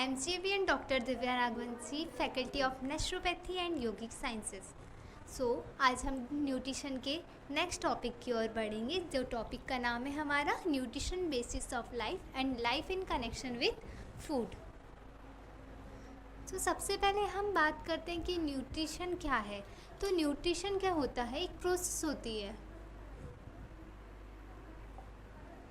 am JV and Dr. Divya Raghuvanshi, Faculty of Naturopathy and Yogic Sciences. आज हम nutrition के next topic की ओर बढ़ेंगे, जो टॉपिक का नाम है हमारा nutrition basis of life and life in connection with food. तो सबसे पहले हम बात करते हैं कि न्यूट्रिशन क्या है। तो न्यूट्रिशन क्या होता है, एक प्रोसेस होती है।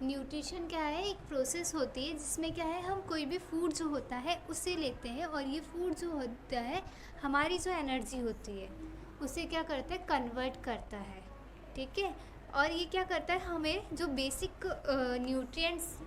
न्यूट्रिशन क्या है, एक प्रोसेस होती है जिसमें क्या है, हम कोई भी फूड जो होता है उसे लेते हैं और ये फूड जो होता है हमारी जो एनर्जी होती है उसे क्या करता है, कन्वर्ट करता है। ठीक है, और ये क्या करता है, हमें जो बेसिक न्यूट्रिएंट्स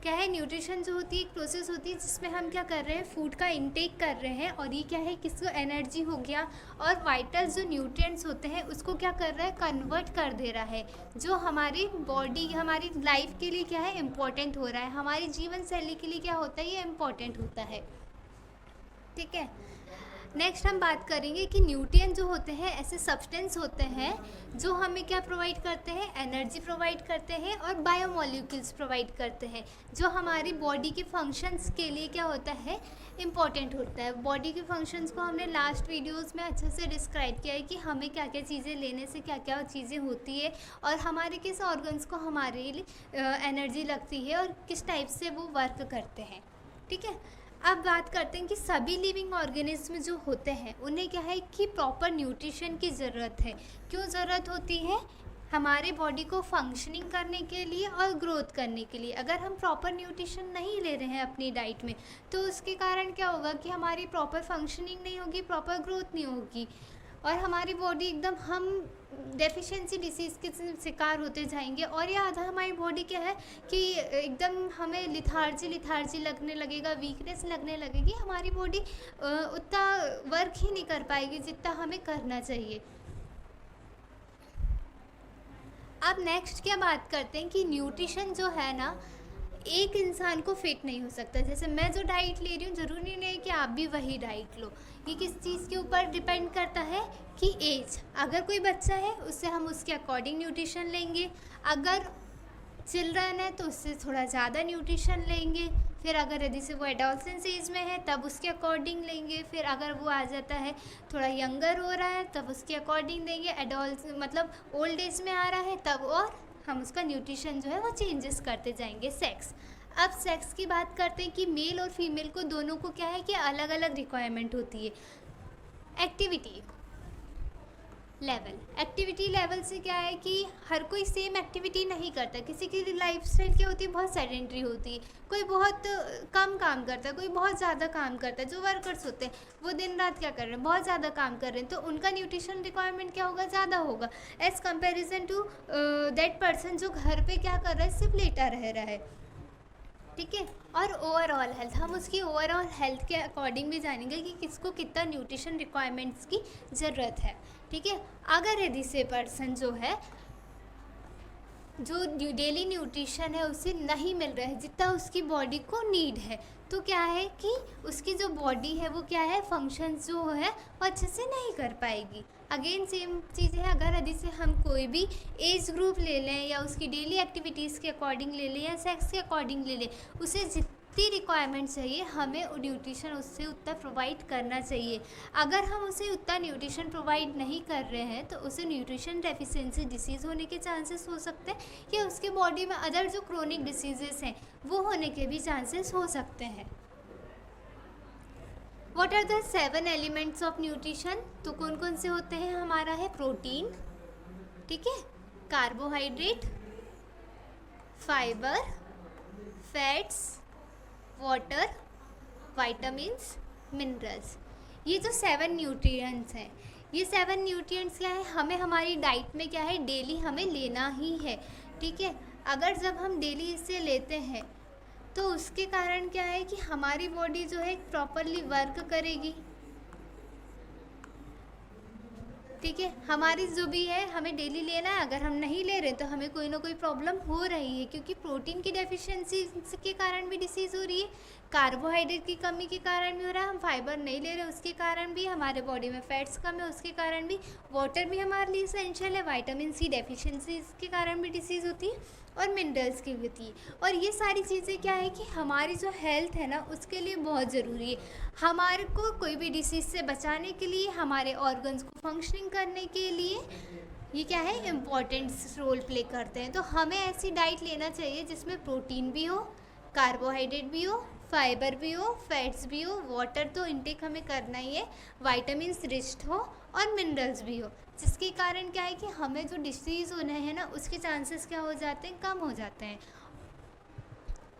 क्या है, न्यूट्रिशन जो होती है एक प्रोसेस होती है जिसमें हम क्या कर रहे हैं, फूड का इनटेक कर रहे हैं और ये क्या है, किसको एनर्जी हो गया और वाइटल जो न्यूट्रिएंट्स होते हैं उसको क्या कर रहा है, कन्वर्ट कर दे रहा है, जो हमारी बॉडी हमारी लाइफ के लिए क्या है, इम्पॉर्टेंट हो रहा है, हमारी जीवन शैली के लिए क्या होता है, ये इम्पॉर्टेंट होता है। ठीक है, नेक्स्ट हम बात करेंगे कि न्यूट्रिएंट जो होते हैं ऐसे सब्सटेंस होते हैं जो हमें क्या प्रोवाइड करते हैं, एनर्जी प्रोवाइड करते हैं और बायोमोलिक्यूल्स प्रोवाइड करते हैं, जो हमारी बॉडी के फंक्शंस के लिए क्या होता है, इम्पॉर्टेंट होता है। बॉडी के फंक्शंस को हमने लास्ट वीडियोस में अच्छे से डिस्क्राइब किया है कि हमें क्या क्या चीज़ें लेने से क्या क्या चीज़ें होती है और हमारे किस ऑर्गन्स को हमारे लिए एनर्जी लगती है और किस टाइप से वो वर्क करते हैं। ठीक है, अब बात करते हैं कि सभी लिविंग ऑर्गेनिज्म जो होते हैं उन्हें क्या है कि प्रॉपर न्यूट्रिशन की ज़रूरत है। क्यों ज़रूरत होती है, हमारे बॉडी को फंक्शनिंग करने के लिए और ग्रोथ करने के लिए। अगर हम प्रॉपर न्यूट्रिशन नहीं ले रहे हैं अपनी डाइट में तो उसके कारण क्या होगा कि हमारी प्रॉपर फंक्शनिंग नहीं होगी, प्रॉपर ग्रोथ नहीं होगी और हमारी बॉडी एकदम हम डेफिशिएंसी डिसीज़ के शिकार होते जाएंगे और ये आधा हमारी बॉडी क्या है कि एकदम हमें लिथार्जी लगने लगेगा, वीकनेस लगने लगेगी, हमारी बॉडी उतना वर्क ही नहीं कर पाएगी जितना हमें करना चाहिए। अब नेक्स्ट क्या बात करते हैं कि न्यूट्रिशन जो है ना, एक इंसान को फिट नहीं हो सकता। जैसे मैं जो डाइट ले रही हूँ ज़रूरी नहीं कि आप भी वही डाइट लो। ये किस चीज़ के ऊपर डिपेंड करता है कि एज, अगर कोई बच्चा है उससे हम उसके अकॉर्डिंग न्यूट्रिशन लेंगे, अगर चिल्ड्रन है तो उससे थोड़ा ज़्यादा न्यूट्रिशन लेंगे, फिर अगर यदि से वो एडोलसेंस एज में है तब उसके अकॉर्डिंग लेंगे, फिर अगर वो आ जाता है थोड़ा यंगर हो रहा है तब उसके अकॉर्डिंग देंगे, मतलब ओल्ड एज में आ रहा है तब, और हम उसका न्यूट्रिशन जो है वो चेंजेस करते जाएंगे। सेक्स, अब सेक्स की बात करते हैं कि मेल और फीमेल को दोनों को क्या है कि अलग अलग रिक्वायरमेंट होती है। एक्टिविटी लेवल से क्या है कि हर कोई सेम एक्टिविटी नहीं करता। किसी की लाइफस्टाइल क्या होती है, बहुत सेडेंट्री होती है, कोई बहुत कम काम करता है, कोई बहुत ज़्यादा काम करता है। जो वर्कर्स होते हैं वो दिन रात क्या कर रहे हैं, बहुत ज़्यादा काम कर रहे हैं, तो उनका न्यूट्रिशन रिक्वायरमेंट क्या होगा, ज़्यादा होगा as comparison to that person जो घर पे क्या कर रहा है, सिर्फ लेटा रह रहा है। ठीक है, और ओवरऑल हेल्थ, हम उसकी ओवरऑल हेल्थ के अकॉर्डिंग भी जानेंगे कि किसको कितना न्यूट्रिशन रिक्वायरमेंट्स की ज़रूरत है। ठीक है, अगर यदि से पर्सन जो है जो डेली न्यूट्रिशन है उसे नहीं मिल रहा है जितना उसकी बॉडी को नीड है, तो क्या है कि उसकी जो बॉडी है वो क्या है, फंक्शंस जो है वो अच्छे से नहीं कर पाएगी। अगेन सेम चीज़ है, अगर यदि से हम कोई भी एज ग्रुप ले लें या उसकी डेली एक्टिविटीज़ के अकॉर्डिंग ले लें या सेक्स के अकॉर्डिंग ले लें, उसे जितनी रिक्वायरमेंट चाहिए हमें न्यूट्रिशन उससे उतना प्रोवाइड करना चाहिए। अगर हम उसे उतना न्यूट्रिशन प्रोवाइड नहीं कर रहे हैं तो उसे न्यूट्रिशन डेफिशिएंसी डिसीज़ होने के चांसेस हो सकते हैं या उसके बॉडी में अदर जो क्रोनिक डिसीजेस हैं वो होने के भी चांसेस हो सकते हैं। What are the 7 elements of nutrition, तो कौन कौन से होते हैं, हमारा है प्रोटीन, ठीक है, carbohydrate, fibre, fats, water, vitamins, minerals. ये जो 7 न्यूट्रिएंट्स हैं, ये 7 न्यूट्रिएंट्स क्या है, हमें हमारी डाइट में क्या है डेली हमें लेना ही है। ठीक है, अगर जब हम डेली इसे लेते हैं तो उसके कारण क्या है कि हमारी बॉडी जो है प्रॉपरली वर्क करेगी। ठीक है, हमारी जो भी है हमें डेली लेना है, अगर हम नहीं ले रहे तो हमें कोई ना कोई प्रॉब्लम हो रही है, क्योंकि प्रोटीन की डेफिशिएंसी के कारण भी डिसीज़ हो रही है, कार्बोहाइड्रेट की कमी के कारण भी हो रहा है, हम फाइबर नहीं ले रहे उसके कारण भी, हमारे बॉडी में फैट्स कम है उसके कारण भी, वाटर भी हमारे लिए एसेंशियल है, विटामिन सी डेफिशिएंसी के कारण भी डिसीज़ होती है, और मिनरल्स की भी होती है। और ये सारी चीज़ें क्या है कि हमारी जो हेल्थ है ना उसके लिए बहुत ज़रूरी है। हमारे को कोई भी डिसीज़ से बचाने के लिए, हमारे ऑर्गन्स को फंक्शनिंग करने के लिए ये क्या है, इम्पॉर्टेंट रोल प्ले करते हैं। तो हमें ऐसी डाइट लेना चाहिए जिसमें प्रोटीन भी हो, कार्बोहाइड्रेट भी हो, फाइबर भी हो, फैट्स भी हो, वाटर तो इनटेक हमें करना ही है, वाइटामिन्स रिच हो, और मिनरल्स भी हो, जिसके कारण क्या है कि हमें जो डिसीज़ होने हैं ना उसके चांसेस क्या हो जाते हैं, कम हो जाते हैं।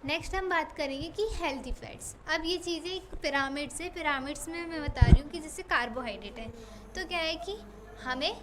नेक्स्ट हम बात करेंगे कि हेल्दी फैट्स। अब ये चीज़ें एक पिरामिड्स में मैं बता रही हूँ कि जैसे कार्बोहाइड्रेट है, तो क्या है कि हमें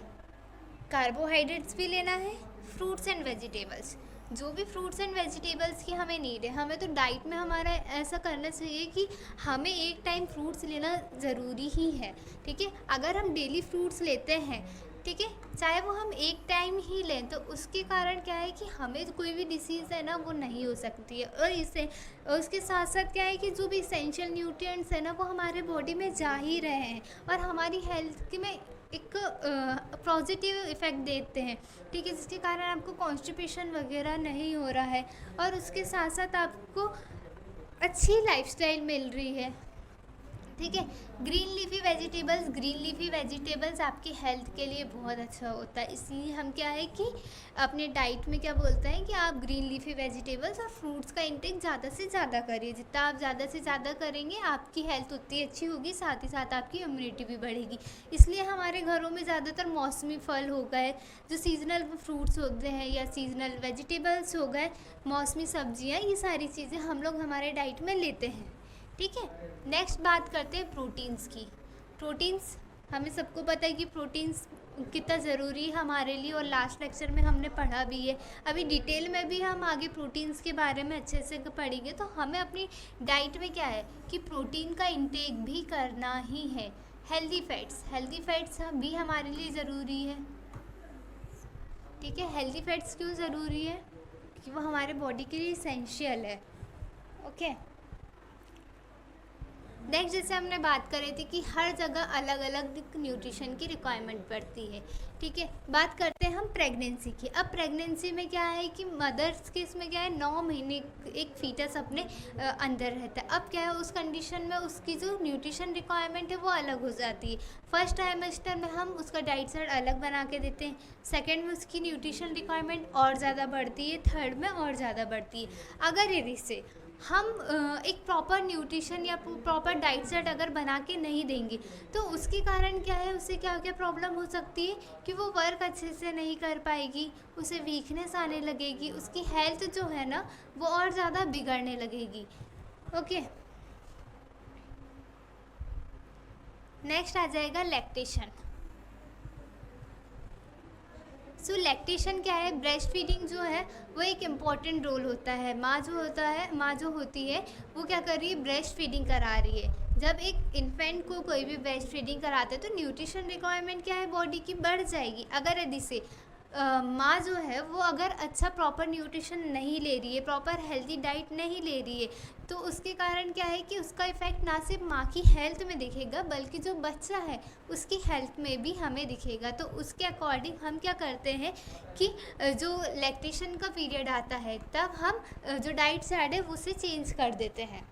कार्बोहाइड्रेट्स भी लेना है, फ्रूट्स एंड वेजिटेबल्स, जो भी फ्रूट्स एंड वेजिटेबल्स की हमें नीड है, हमें तो डाइट में हमारा ऐसा करना चाहिए कि हमें एक टाइम फ्रूट्स लेना ज़रूरी ही है। ठीक है, अगर हम डेली फ्रूट्स लेते हैं, ठीक है, चाहे वो हम एक टाइम ही लें, तो उसके कारण क्या है कि हमें कोई भी डिसीज़ है ना वो नहीं हो सकती है, और उसके साथ साथ क्या है कि जो भी इसेंशियल न्यूट्रिएंट्स है ना वो हमारे बॉडी में जा ही रहे हैं और हमारी हेल्थ में एक पॉजिटिव इफ़ेक्ट देते हैं। ठीक है, जिसके कारण आपको कॉन्स्टिपेशन वगैरह नहीं हो रहा है, और उसके साथ साथ आपको अच्छी लाइफस्टाइल मिल रही है। ठीक है, ग्रीन लीफी वेजिटेबल्स आपकी हेल्थ के लिए बहुत अच्छा होता है, इसलिए हम क्या है कि अपने डाइट में क्या बोलते हैं कि आप ग्रीन लीफी वेजिटेबल्स और फ्रूट्स का इंटेक ज़्यादा से ज़्यादा करिए। जितना आप ज़्यादा से ज़्यादा करेंगे आपकी हेल्थ उतनी अच्छी होगी, साथ ही साथ आपकी इम्यूनिटी भी बढ़ेगी। इसलिए हमारे घरों में ज़्यादातर मौसमी फल हो गए, जो सीजनल फ्रूट्स होते हैं या सीजनल वेजिटेबल्स हो गए, मौसमी सब्जियाँ, ये सारी चीज़ें हम लोग हमारे डाइट में लेते हैं। ठीक है, नेक्स्ट बात करते हैं प्रोटीन्स की। प्रोटीन्स हमें सबको पता है कि प्रोटीन्स कितना ज़रूरी है हमारे लिए, और लास्ट लेक्चर में हमने पढ़ा भी है। अभी डिटेल में भी हम आगे प्रोटीन्स के बारे में अच्छे से पढ़ेंगे। तो हमें अपनी डाइट में क्या है कि प्रोटीन का इंटेक भी करना ही है। हेल्दी फैट्स भी हमारे लिए ज़रूरी है। ठीक है, हेल्दी फैट्स क्यों ज़रूरी है, कि वो हमारे बॉडी के लिए इसेंशियल है। ओके, नेक्स्ट जैसे हमने बात करी थी कि हर जगह अलग अलग न्यूट्रिशन की रिक्वायरमेंट पड़ती है। ठीक है, बात करते हैं हम प्रेगनेंसी की। अब प्रेगनेंसी में क्या है कि मदर्स के इसमें क्या है 9 महीने एक फीटस अपने अंदर रहता है। अब क्या है उस कंडीशन में उसकी जो न्यूट्रिशन रिक्वायरमेंट है वो अलग हो जाती है। फर्स्ट ट्राइमेस्टर में हम उसका डाइट चार्ट अलग बना के देते हैं, सेकेंड में उसकी न्यूट्रिशन रिक्वायरमेंट और ज़्यादा बढ़ती है, थर्ड में और ज़्यादा बढ़ती है। अगर यदि से हम एक प्रॉपर न्यूट्रिशन या प्रॉपर डाइट चार्ट अगर बना के नहीं देंगे तो उसके कारण क्या है, उसे क्या क्या प्रॉब्लम हो सकती है कि वो वर्क अच्छे से नहीं कर पाएगी, उसे वीकनेस आने लगेगी, उसकी हेल्थ जो है ना वो और ज़्यादा बिगड़ने लगेगी। ओके, नेक्स्ट आ जाएगा लैक्टेशन। सो लैक्टेशन क्या है, ब्रेस्ट फीडिंग जो है वो एक इम्पॉर्टेंट रोल होता है। माँ जो होती है वो क्या कर रही है, ब्रेस्ट फीडिंग करा रही है। जब एक इन्फेंट को कोई भी ब्रेस्ट फीडिंग कराते हैं तो न्यूट्रिशन रिक्वायरमेंट क्या है बॉडी की बढ़ जाएगी। अगर यदि से माँ जो है वो अगर अच्छा प्रॉपर न्यूट्रिशन नहीं ले रही है, प्रॉपर हेल्दी डाइट नहीं ले रही है, तो उसके कारण क्या है कि उसका इफ़ेक्ट ना सिर्फ माँ की हेल्थ में दिखेगा बल्कि जो बच्चा है उसकी हेल्थ में भी हमें दिखेगा। तो उसके अकॉर्डिंग हम क्या करते हैं कि जो लैक्टेशन का पीरियड आता है तब हम जो डाइट चार्ट है उसे चेंज कर देते हैं।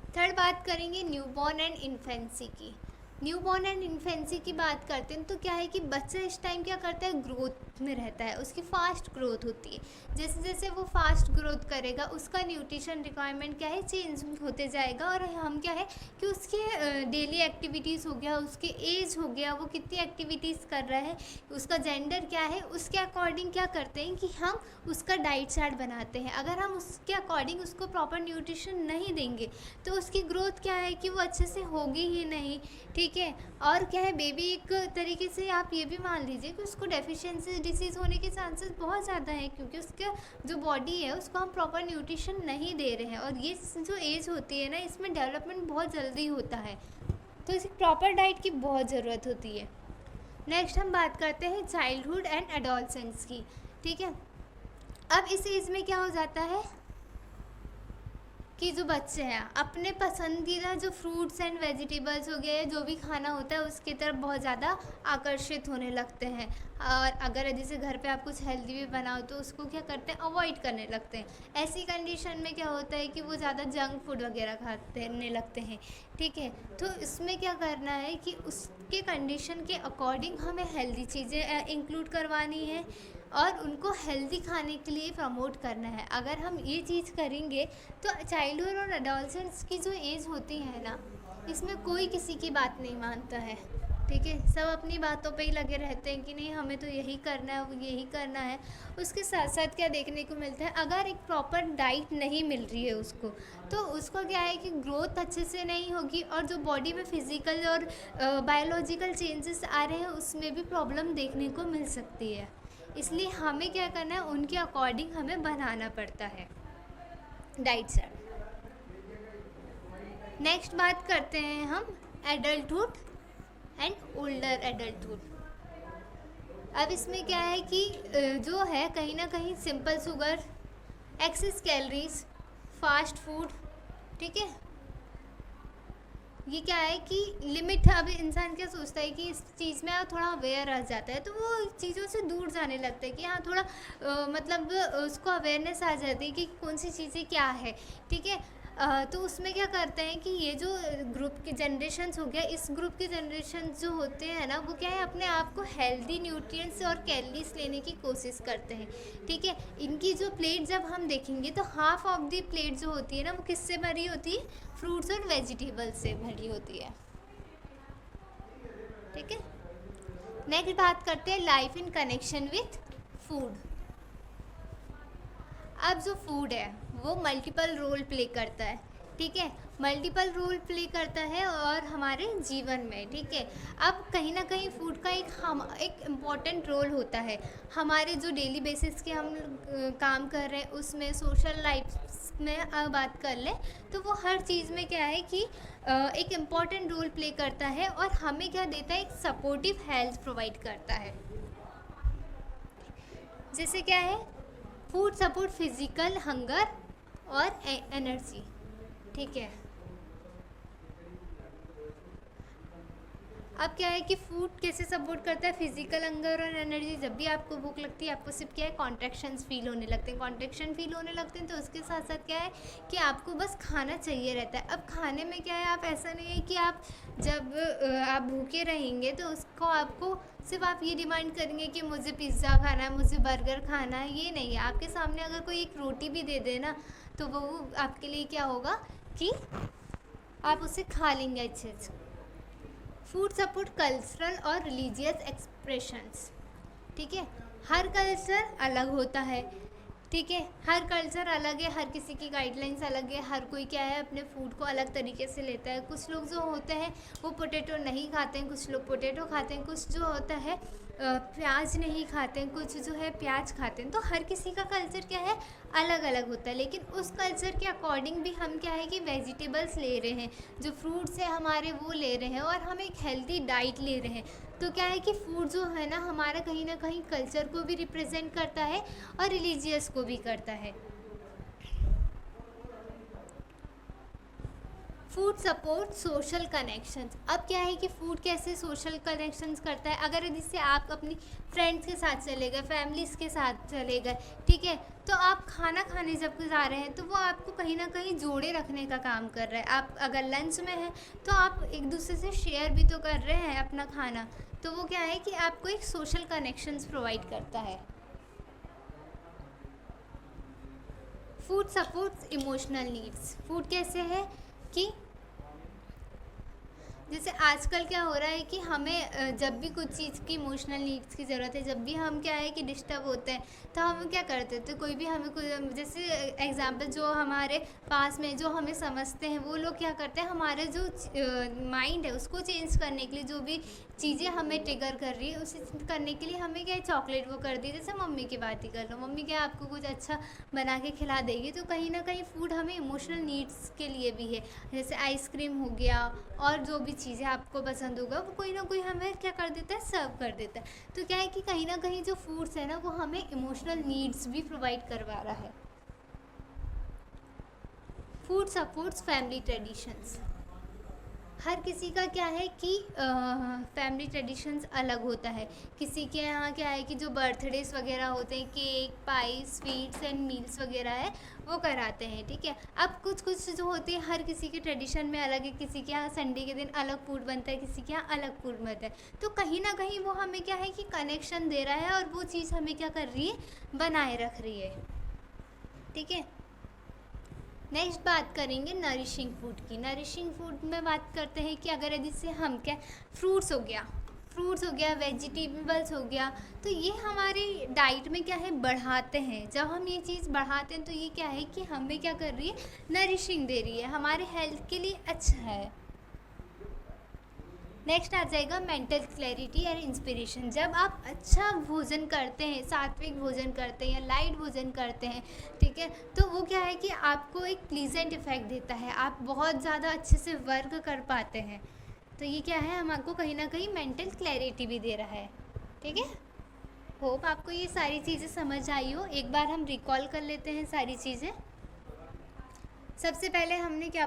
थर्ड बात करेंगे न्यूबॉर्न एंड इन्फेंसी की। न्यूबॉर्न एंड इन्फेंसी की बात करते हैं तो क्या है कि बच्चा इस टाइम क्या करता है, ग्रोथ में रहता है, उसकी फास्ट ग्रोथ होती है। जैसे जैसे वो फास्ट ग्रोथ करेगा उसका न्यूट्रिशन रिक्वायरमेंट क्या है चेंज होते जाएगा, और हम क्या है कि उसके डेली एक्टिविटीज़ हो गया, उसके एज हो गया, वो कितनी एक्टिविटीज़ कर रहा है, उसका जेंडर क्या है, उसके अकॉर्डिंग क्या करते हैं कि हम उसका डाइट चार्ट बनाते हैं। अगर हम उसके अकॉर्डिंग उसको प्रॉपर न्यूट्रिशन नहीं देंगे तो उसकी ग्रोथ क्या है कि वो अच्छे से होगी ही नहीं। ठीक है, और क्या है बेबी एक तरीके से आप ये भी मान लीजिए कि उसको डेफिशिएंसी डिसीज़ होने के चांसेस बहुत ज़्यादा हैं, क्योंकि उसका जो बॉडी है उसको हम प्रॉपर न्यूट्रिशन नहीं दे रहे हैं। और ये जो एज होती है ना इसमें डेवलपमेंट बहुत जल्दी होता है। तो इस प्रॉपर डाइट की बहुत ज़रूरत होती है। नेक्स्ट हम बात करते हैं चाइल्डहुड एंड एडोलसेंस की, ठीक है। अब इस एज में क्या हो जाता है कि जो बच्चे हैं अपने पसंदीदा जो फ्रूट्स एंड वेजिटेबल्स हो गए, जो भी खाना होता है उसकी तरफ बहुत ज़्यादा आकर्षित होने लगते हैं। और अगर जैसे घर पे आप कुछ हेल्दी भी बनाओ तो उसको क्या करते हैं, अवॉइड करने लगते हैं। ऐसी कंडीशन में क्या होता है कि वो ज़्यादा जंक फूड वगैरह खाने लगते हैं, ठीक है। तो इसमें क्या करना है कि उसके कंडीशन के अकॉर्डिंग हमें हेल्दी चीज़ें इंक्लूड करवानी है और उनको हेल्दी खाने के लिए प्रमोट करना है। अगर हम ये चीज़ करेंगे तो चाइल्डहुड और एडोलसेंस की जो एज होती है ना, इसमें कोई किसी की बात नहीं मानता है, ठीक है। सब अपनी बातों पे ही लगे रहते हैं कि नहीं हमें तो यही करना है, वो यही करना है। उसके साथ साथ क्या देखने को मिलता है, अगर एक प्रॉपर डाइट नहीं मिल रही है उसको, तो उसको क्या है कि ग्रोथ अच्छे से नहीं होगी और जो बॉडी में फिज़िकल और बायोलॉजिकल चेंजेस आ रहे हैं उसमें भी प्रॉब्लम देखने को मिल सकती है। इसलिए हमें क्या करना है, उनके अकॉर्डिंग हमें बनाना पड़ता है डाइट चार्ट। नेक्स्ट बात करते हैं हम एडल्टहुड एंड ओल्डर एडल्टहुड। अब इसमें क्या है कि जो है कहीं ना कहीं simple sugar, excess calories, fast food, ठीक है, ये क्या है कि लिमिट है। अभी इंसान क्या सोचता है कि इस चीज़ में थोड़ा अवेयर आ जाता है तो वो चीज़ों से दूर जाने लगता है कि हाँ थोड़ा मतलब उसको अवेयरनेस आ जाती है कि कौन सी चीज़ें क्या है, ठीक है। तो उसमें क्या करते हैं कि ये जो ग्रुप की जनरेशन्स हो गया, इस ग्रुप के जनरेशन जो होते हैं ना, वो क्या है अपने आप को हेल्दी न्यूट्रिएंट्स और कैलोरीज लेने की कोशिश करते हैं, ठीक है। इनकी जो प्लेट जब हम देखेंगे तो हाफ ऑफ द प्लेट जो होती है ना, वो किससे भरी होती है, फ्रूट्स और वेजिटेबल्स से भरी होती है, ठीक है। नेक्स्ट बात करते हैं life in connection with food. अब जो फूड है वो मल्टीपल रोल प्ले करता है, ठीक है, मल्टीपल रोल प्ले करता है और हमारे जीवन में, ठीक है। अब कहीं ना कहीं फूड का एक इम्पॉर्टेंट रोल होता है हमारे जो डेली बेसिस के हम काम कर रहे हैं उसमें, सोशल लाइफ में बात कर लें तो वो हर चीज़ में क्या है कि एक इम्पॉर्टेंट रोल प्ले करता है और हमें क्या देता है, एक सपोर्टिव हेल्थ प्रोवाइड करता है। जैसे क्या है, फूड सपोर्ट फिजिकल हंगर और एनर्जी, ठीक है। अब क्या है कि फूड कैसे सपोर्ट करता है, फिजिकल हंगर और एनर्जी। जब भी आपको भूख लगती है आपको सिर्फ क्या है, कॉन्ट्रैक्शंस फील होने लगते हैं, कॉन्ट्रैक्शन फील होने लगते हैं तो उसके साथ साथ क्या है कि आपको बस खाना चाहिए रहता है। अब खाने में क्या है, आप ऐसा नहीं है कि आप जब आप भूखे रहेंगे तो उसको आपको सिर्फ आप ये डिमांड करेंगे कि मुझे पिज़्ज़ा खाना है, मुझे बर्गर खाना है, ये नहीं है। आपके सामने अगर कोई एक रोटी भी दे दे ना तो वो आपके लिए क्या होगा कि आप उसे खा लेंगे अच्छे से। फूड सपोर्ट कल्चरल और रिलीजियस एक्सप्रेशंस, ठीक है। हर कल्चर अलग होता है, ठीक है, हर कल्चर अलग है, हर किसी की गाइडलाइंस अलग है, हर कोई क्या है अपने फूड को अलग तरीके से लेता है। कुछ लोग जो होते हैं वो पोटैटो नहीं खाते हैं, कुछ लोग पोटैटो खाते हैं, कुछ जो होता है प्याज नहीं खाते हैं, कुछ जो है प्याज खाते हैं। तो हर किसी का कल्चर क्या है, अलग अलग होता है। लेकिन उस कल्चर के अकॉर्डिंग भी हम क्या है कि वेजिटेबल्स ले रहे हैं, जो फ्रूट्स है हमारे वो ले रहे हैं और हम एक हेल्दी डाइट ले रहे हैं। तो क्या है कि फूड जो है ना हमारा कहीं ना कहीं कल्चर को भी रिप्रेजेंट करता है और रिलीजियस को भी करता है। Food support social connections. अब क्या है कि फूड कैसे सोशल कनेक्शंस करता है, अगर जिससे आप अपनी फ्रेंड्स के साथ चले गए, फैमिलीज़ के साथ चले गए, ठीक है, तो आप खाना खाने जब जा रहे हैं तो वो आपको कहीं ना कहीं जोड़े रखने का काम कर रहा है। आप अगर लंच में हैं तो आप एक दूसरे से शेयर भी तो कर रहे हैं अपना खाना, तो वो क्या है कि आपको एक सोशल कनेक्शंस प्रोवाइड करता है। Food supports emotional needs. Food कैसे है कि जैसे आजकल क्या हो रहा है कि हमें जब भी कुछ चीज़ की इमोशनल नीड्स की ज़रूरत है, जब भी हम क्या है कि डिस्टर्ब होते हैं तो हम क्या करते थे, कोई भी हमें कोई जैसे एग्जांपल जो हमारे पास में जो हमें समझते हैं वो लोग क्या करते हैं, हमारे जो माइंड है उसको चेंज करने के लिए जो भी चीज़ें हमें ट्रिगर कर रही है उसे करने के लिए हमें क्या है चॉकलेट वो कर दी। जैसे मम्मी की बात ही कर लो, मम्मी क्या आपको कुछ अच्छा बना के खिला देगी, तो कहीं ना कहीं फूड हमें इमोशनल नीड्स के लिए भी है। जैसे आइसक्रीम हो गया और जो भी चीज़ें आपको पसंद होगा, वो कोई ना कोई हमें क्या कर देता है, सर्व कर देता है। तो क्या है कि कहीं ना कहीं जो फूड्स है ना, वो हमें इमोशनल नीड्स भी प्रोवाइड करवा रहा है। Food supports family traditions. हर किसी का क्या है कि फैमिली ट्रेडिशंस अलग होता है। किसी के यहाँ क्या है कि जो बर्थडेज वगैरह होते हैं, cake, pi, sweets and meals वगैरह है, वो कराते हैं, ठीक है। अब कुछ कुछ जो होती है, हर किसी के ट्रेडिशन में अलग है। किसी के यहाँ संडे के दिन अलग फूड बनता है, किसी के यहाँ अलग फूड बनता है। तो कहीं ना कहीं वो हमें क्या है कि कनेक्शन दे रहा है, और वो चीज़ हमें क्या कर रही है, बनाए रख रही है, ठीक है। नेक्स्ट बात करेंगे नरिशिंग फूड की। नरिशिंग फूड में बात करते हैं कि अगर यदि से हम क्या, फ्रूट्स हो गया, वेजिटेबल्स हो गया, तो ये हमारे डाइट में क्या है, बढ़ाते हैं। जब हम ये चीज़ बढ़ाते हैं तो ये क्या है कि हमें क्या कर रही है, नरिशिंग दे रही है, हमारे हेल्थ के लिए अच्छा है। नेक्स्ट आ जाएगा मेंटल क्लैरिटी एंड इंस्पिरेशन। जब आप अच्छा भोजन करते हैं, सात्विक भोजन करते हैं या लाइट भोजन करते हैं, ठीक है, तो वो क्या है कि आपको एक प्लीजेंट इफेक्ट देता है, आप बहुत ज़्यादा अच्छे से वर्क कर पाते हैं। तो ये क्या है, हमको कहीं ना कहीं मेंटल क्लैरिटी भी दे रहा है, ठीक है। होप आपको ये सारी चीज़ें समझ आई हो। एक बार हम रिकॉल कर लेते हैं सारी चीज़ें। सबसे पहले हमने क्या